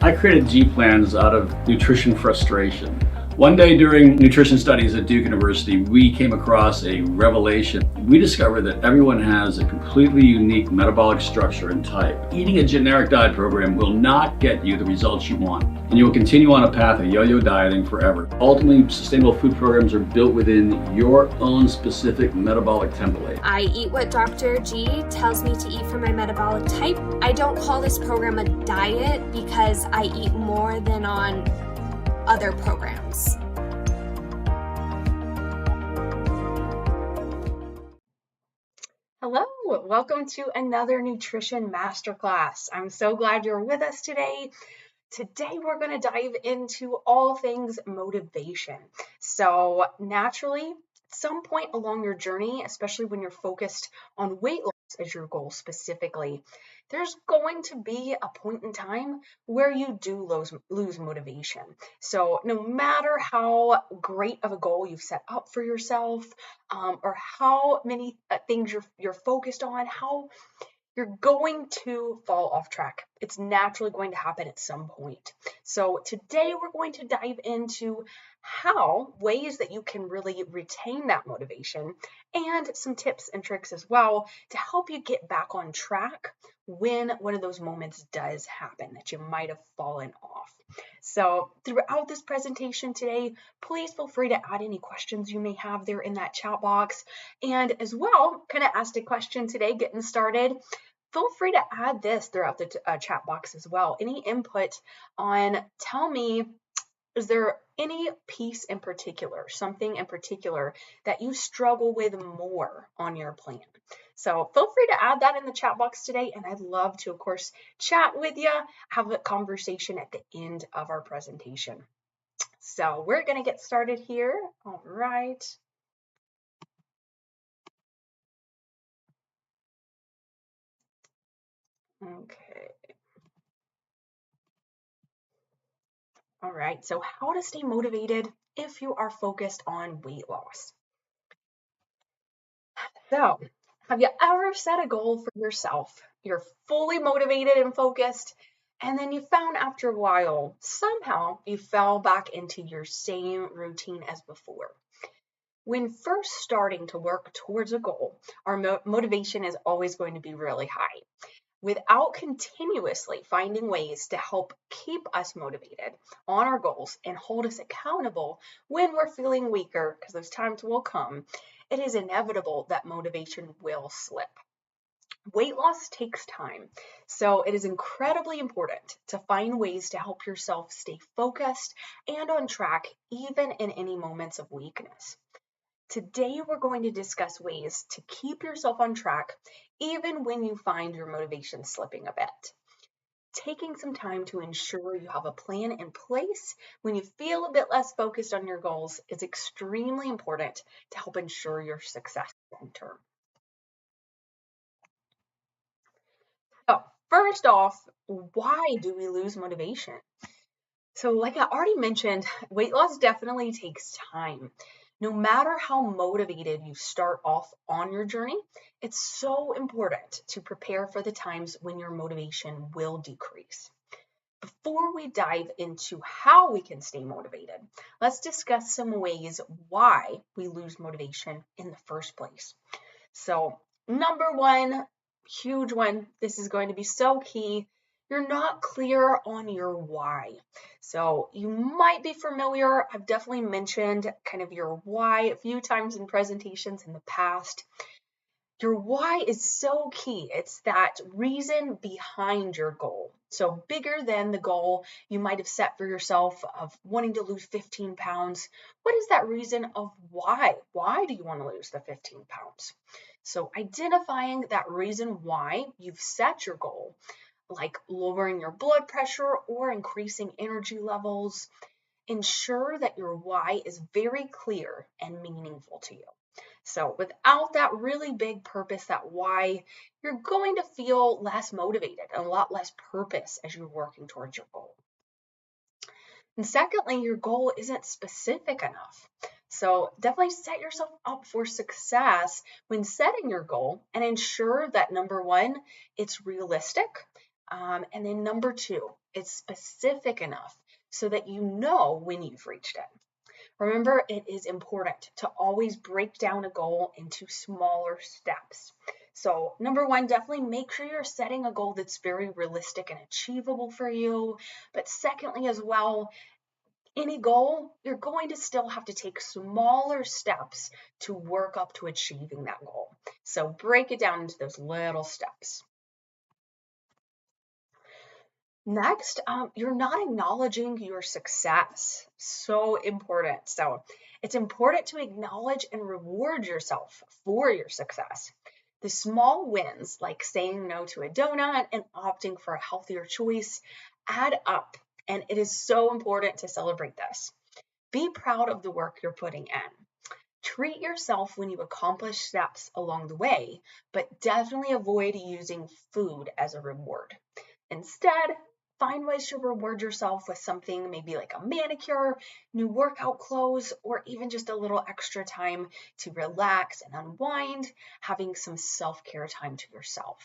I created G plans out of nutrition frustration. One day during nutrition studies at Duke University, we came across a revelation. We discovered that everyone has a completely unique metabolic structure and type. Eating a generic diet program will not get you the results you want, and you will continue on a path of yo-yo dieting forever. Ultimately, sustainable food programs are built within your own specific metabolic template. I eat what Dr. G tells me to eat for my metabolic type. I don't call this program a diet because I eat more than on other programs. Hello, welcome to another nutrition masterclass. I'm so glad you're with us today. Today we're going to dive into all things motivation. So naturally, at some point along your journey, especially when you're focused on weight loss as your goal specifically, there's going to be a point in time where you do lose motivation. So no matter how great of a goal you've set up for yourself, or how many things you're focused on, how you're going to fall off track. It's naturally going to happen at some point. So today we're going to dive into ways that you can really retain that motivation, and some tips and tricks as well to help you get back on track when one of those moments does happen that you might have fallen off. So throughout this presentation today, please feel free to add any questions you may have there in that chat box. And as well, kind of asked a question today getting started. Feel free to add this throughout the chat box as well. Any input on, tell me, is there any piece in particular, something in particular that you struggle with more on your plan? So feel free to add that in the chat box today, and I'd love to, of course, chat with you, have a conversation at the end of our presentation. So we're going to get started here. All right. Okay. All right, so how to stay motivated if you are focused on weight loss. So, have you ever set a goal for yourself? You're fully motivated and focused, and then you found after a while, somehow you fell back into your same routine as before. When first starting to work towards a goal, our motivation is always going to be really high. Without continuously finding ways to help keep us motivated on our goals and hold us accountable when we're feeling weaker, because those times will come, it is inevitable that motivation will slip. Weight loss takes time, so it is incredibly important to find ways to help yourself stay focused and on track, even in any moments of weakness. Today, we're going to discuss ways to keep yourself on track even when you find your motivation slipping a bit. Taking some time to ensure you have a plan in place when you feel a bit less focused on your goals is extremely important to help ensure your success long term. So, first off, why do we lose motivation? So, like I already mentioned, weight loss definitely takes time. No matter how motivated you start off on your journey, it's so important to prepare for the times when your motivation will decrease. Before we dive into how we can stay motivated, let's discuss some ways why we lose motivation in the first place. So, number one, huge one, this is going to be so key. You're not clear on your why. So you might be familiar. I've definitely mentioned kind of your why a few times in presentations in the past. Your why is so key. It's that reason behind your goal. So bigger than the goal you might have set for yourself of wanting to lose 15 pounds. What is that reason of why? Why do you want to lose the 15 pounds? So identifying that reason why you've set your goal, like lowering your blood pressure or increasing energy levels, ensure that your why is very clear and meaningful to you. So without that really big purpose, that why, you're going to feel less motivated and a lot less purpose as you're working towards your goal. And secondly, your goal isn't specific enough. So definitely set yourself up for success when setting your goal and ensure that number one, it's realistic. And then number two, it's specific enough so that you know when you've reached it. Remember, it is important to always break down a goal into smaller steps. So number one, definitely make sure you're setting a goal that's very realistic and achievable for you. But secondly, as well, any goal, you're going to still have to take smaller steps to work up to achieving that goal. So break it down into those little steps. Next, you're not acknowledging your success. So important. So it's important to acknowledge and reward yourself for your success. The small wins, like saying no to a donut and opting for a healthier choice, add up. And it is so important to celebrate this. Be proud of the work you're putting in. Treat yourself when you accomplish steps along the way, but definitely avoid using food as a reward. Instead, find ways to reward yourself with something maybe like a manicure, new workout clothes, or even just a little extra time to relax and unwind, having some self-care time to yourself.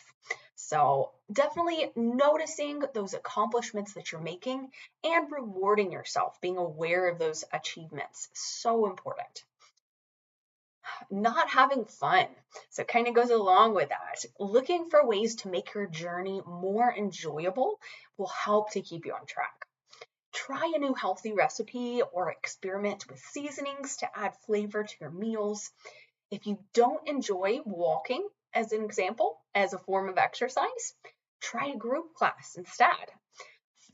So definitely noticing those accomplishments that you're making and rewarding yourself, being aware of those achievements, so important. Not having fun. So it kind of goes along with that. Looking for ways to make your journey more enjoyable will help to keep you on track. Try a new healthy recipe or experiment with seasonings to add flavor to your meals. If you don't enjoy walking, as an example, as a form of exercise, try a group class instead.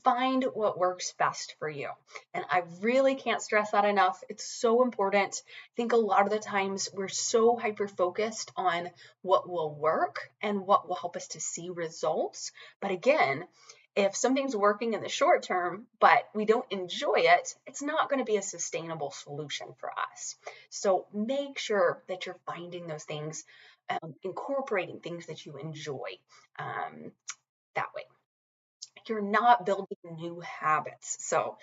Find what works best for you. And I really can't stress that enough. It's so important. I think a lot of the times we're so hyper-focused on what will work and what will help us to see results. But again, if something's working in the short term, but we don't enjoy it, it's not going to be a sustainable solution for us. So make sure that you're finding those things, incorporating things that you enjoy that way. You're not building new habits. So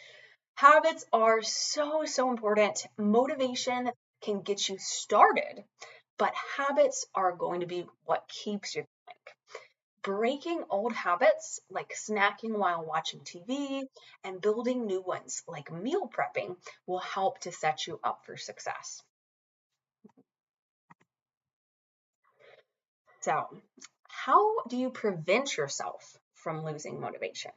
habits are so important. Motivation can get you started, but habits are going to be what keeps you going. Breaking old habits like snacking while watching TV and building new ones like meal prepping will help to set you up for success. So, how do you prevent yourself from losing motivation?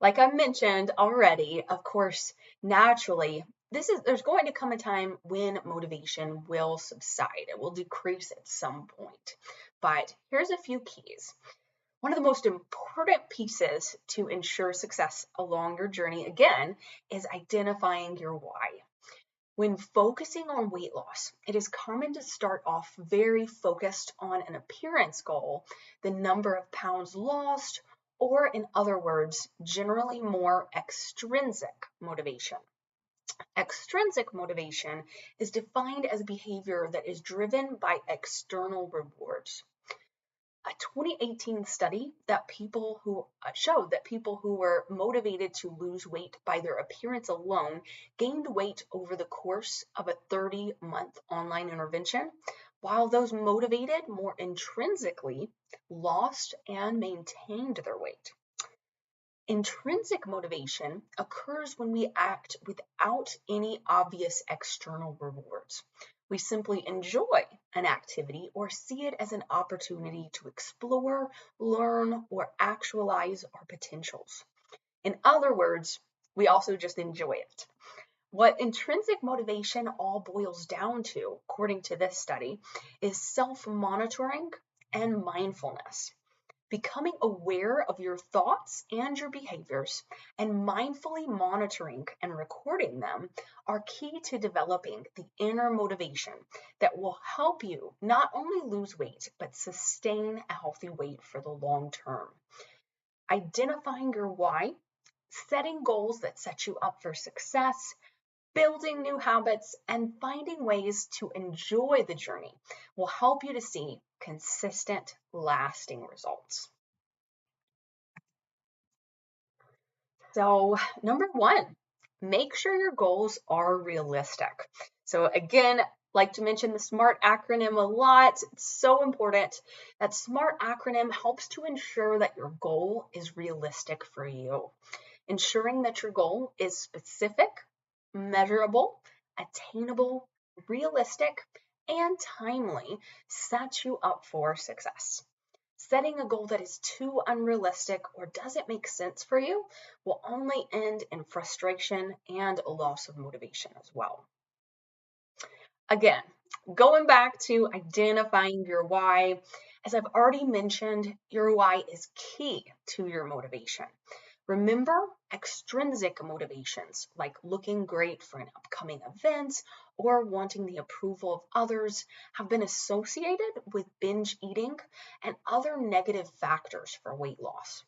Like I mentioned already, of course, naturally, there's going to come a time when motivation will subside. It will decrease at some point. But here's a few keys. One of the most important pieces to ensure success along your journey, again, is identifying your why. When focusing on weight loss, it is common to start off very focused on an appearance goal, the number of pounds lost, or in other words, generally more extrinsic motivation. Extrinsic motivation is defined as behavior that is driven by external rewards. A 2018 study showed that people who were motivated to lose weight by their appearance alone gained weight over the course of a 30-month online intervention, while those motivated more intrinsically lost and maintained their weight. Intrinsic motivation occurs when we act without any obvious external rewards. We simply enjoy an activity or see it as an opportunity to explore, learn, or actualize our potentials. In other words, we also just enjoy it. What intrinsic motivation all boils down to, according to this study, is self-monitoring and mindfulness. Becoming aware of your thoughts and your behaviors and mindfully monitoring and recording them are key to developing the inner motivation that will help you not only lose weight, but sustain a healthy weight for the long term. Identifying your why, setting goals that set you up for success, building new habits, and finding ways to enjoy the journey will help you to see consistent, lasting results. So, number one, make sure your goals are realistic. So again, like to mention the SMART acronym a lot. It's so important. That SMART acronym helps to ensure that your goal is realistic for you. Ensuring that your goal is specific, measurable, attainable, realistic, and timely sets you up for success. Setting a goal that is too unrealistic or doesn't make sense for you will only end in frustration and a loss of motivation as well. Again, going back to identifying your why, as I've already mentioned, your why is key to your motivation. Remember, extrinsic motivations like looking great for an upcoming event or wanting the approval of others have been associated with binge eating and other negative factors for weight loss.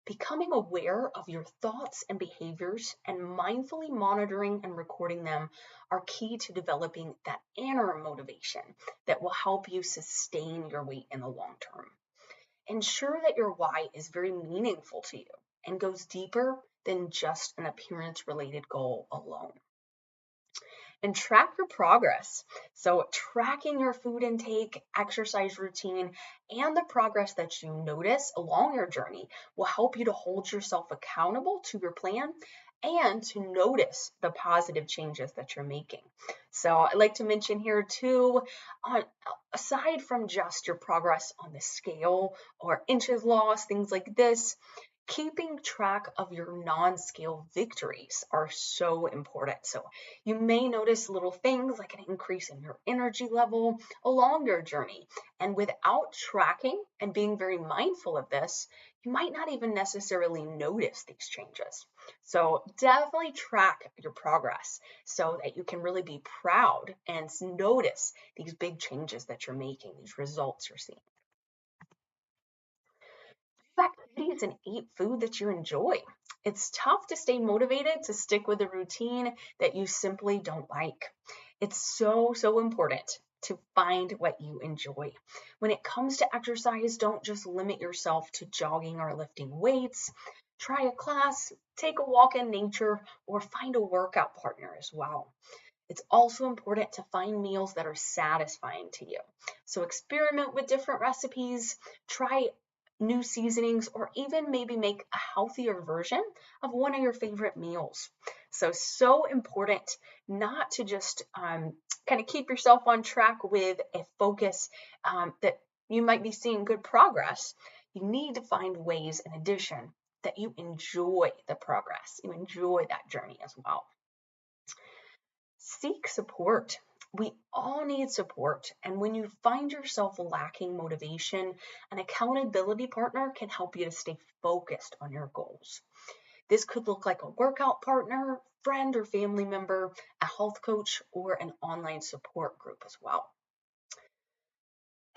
Becoming aware of your thoughts and behaviors and mindfully monitoring and recording them are key to developing that inner motivation that will help you sustain your weight in the long term. Ensure that your why is very meaningful to you and goes deeper than just an appearance-related goal alone. And track your progress. So tracking your food intake, exercise routine, and the progress that you notice along your journey will help you to hold yourself accountable to your plan and to notice the positive changes that you're making. So I'd like to mention here too, aside from just your progress on the scale or inches lost, things like this, keeping track of your non-scale victories are so important. So you may notice little things like an increase in your energy level along your journey. And without tracking and being very mindful of this, you might not even necessarily notice these changes. So definitely track your progress so that you can really be proud and notice these big changes that you're making, these results you're seeing. Activities and eat food that you enjoy. It's tough to stay motivated to stick with a routine that you simply don't like. It's so important to find what you enjoy. When it comes to exercise, don't just limit yourself to jogging or lifting weights. Try a class, take a walk in nature, or find a workout partner as well. It's also important to find meals that are satisfying to you. So experiment with different recipes, try new seasonings, or even maybe make a healthier version of one of your favorite meals. So important not to just kind of keep yourself on track with a focus that you might be seeing good progress. You need to find ways in addition that you enjoy the progress, you enjoy that journey as well. Seek support. We all need support, and when you find yourself lacking motivation, an accountability partner can help you to stay focused on your goals. This could look like a workout partner, friend or family member, a health coach, or an online support group as well.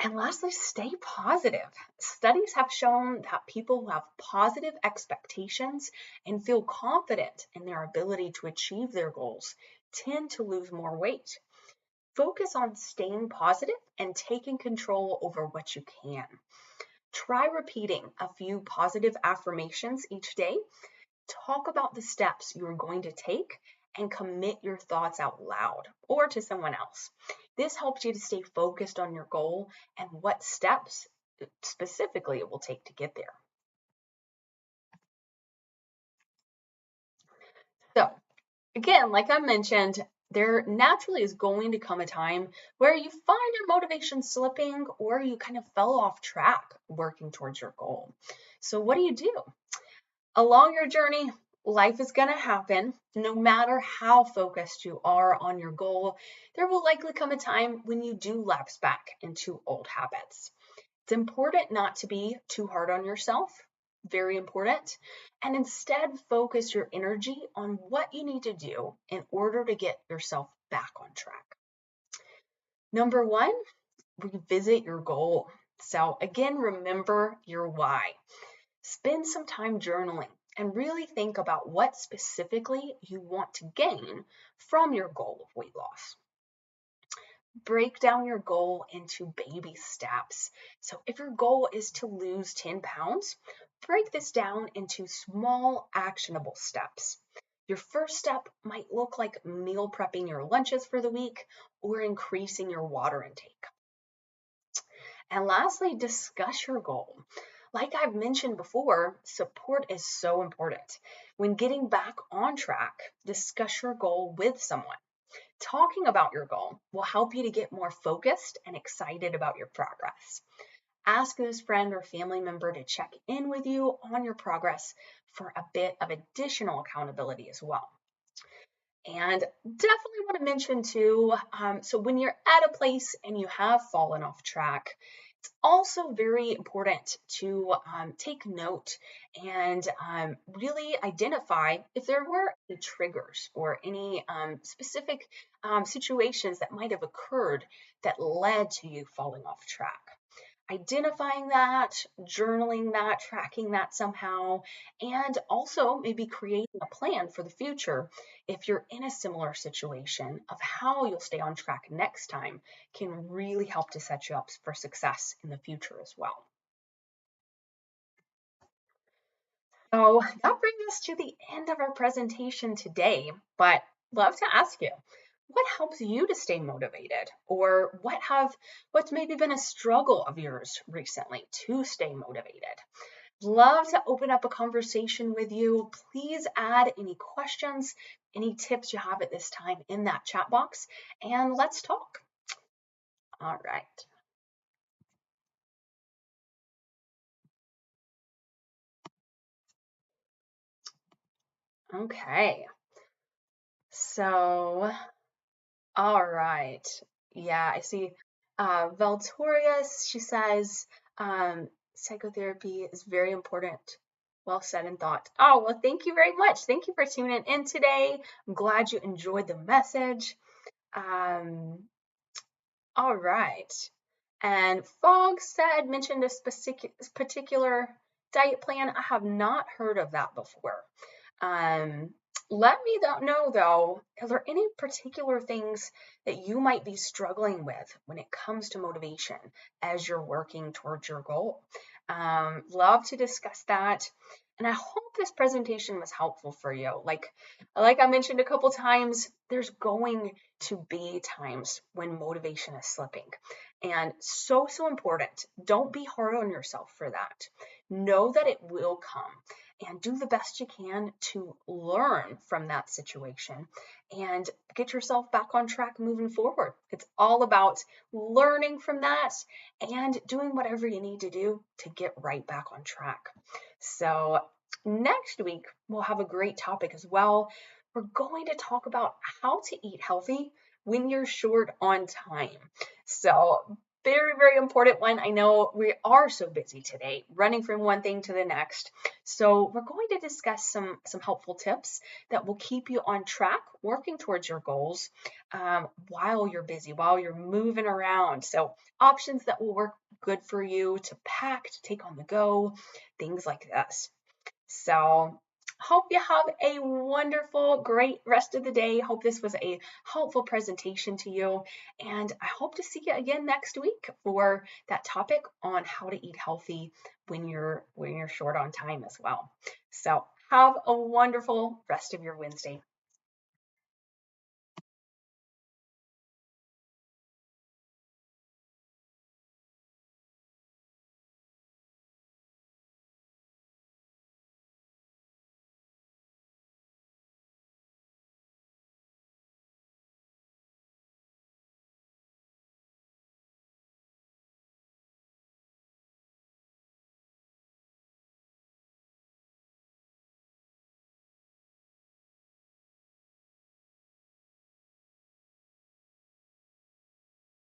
And lastly, stay positive. Studies have shown that people who have positive expectations and feel confident in their ability to achieve their goals tend to lose more weight. Focus on staying positive and taking control over what you can. Try repeating a few positive affirmations each day. Talk about the steps you are going to take and commit your thoughts out loud or to someone else. This helps you to stay focused on your goal and what steps specifically it will take to get there. So, again, like I mentioned, there naturally is going to come a time where you find your motivation slipping or you kind of fell off track working towards your goal. So what do? Along your journey, life is going to happen. No matter how focused you are on your goal, there will likely come a time when you do lapse back into old habits. It's important not to be too hard on yourself. Very important, and instead focus your energy on what you need to do in order to get yourself back on track. Number 1, revisit your goal. So again, remember your why. Spend some time journaling and really think about what specifically you want to gain from your goal of weight loss. Break down your goal into baby steps. So if your goal is to lose 10 pounds, break this down into small, actionable steps. Your first step might look like meal prepping your lunches for the week or increasing your water intake. And lastly, discuss your goal. Like I've mentioned before, support is so important. When getting back on track, discuss your goal with someone. Talking about your goal will help you to get more focused and excited about your progress. Ask this friend or family member to check in with you on your progress for a bit of additional accountability as well. And definitely want to mention too, so when you're at a place and you have fallen off track, it's also very important to take note and really identify if there were any triggers or any specific situations that might have occurred that led to you falling off track. Identifying that, journaling that, tracking that somehow, and also maybe creating a plan for the future if you're in a similar situation of how you'll stay on track next time can really help to set you up for success in the future as well. So that brings us to the end of our presentation today, but love to ask you, what helps you to stay motivated, or what's maybe been a struggle of yours recently to stay motivated? Love to open up a conversation with you. Please add any questions, any tips you have at this time in that chat box, and let's talk. All right. Okay. So, all right. Yeah, I see. Valtorius, she says, psychotherapy is very important. Well said and thought. Oh, well, thank you very much. Thank you for tuning in today. I'm glad you enjoyed the message. All right. And Fogg mentioned a particular diet plan. I have not heard of that before. Let me know though, are there any particular things that you might be struggling with when it comes to motivation as you're working towards your goal? Love to discuss that. And I hope this presentation was helpful for you. Like I mentioned a couple times, there's going to be times when motivation is slipping. And so important. Don't be hard on yourself for that. Know that it will come and do the best you can to learn from that situation and get yourself back on track moving forward. It's all about learning from that and doing whatever you need to do to get right back on track. So next week, we'll have a great topic as well. We're going to talk about how to eat healthy when you're short on time. So very, very important one. I know we are so busy today, running from one thing to the next. So we're going to discuss some helpful tips that will keep you on track, working towards your goals while you're busy, while you're moving around. So options that will work good for you to pack, to take on the go, things like this. So hope you have a wonderful, great rest of the day. Hope this was a helpful presentation to you. And I hope to see you again next week for that topic on how to eat healthy when you're short on time as well. So have a wonderful rest of your Wednesday.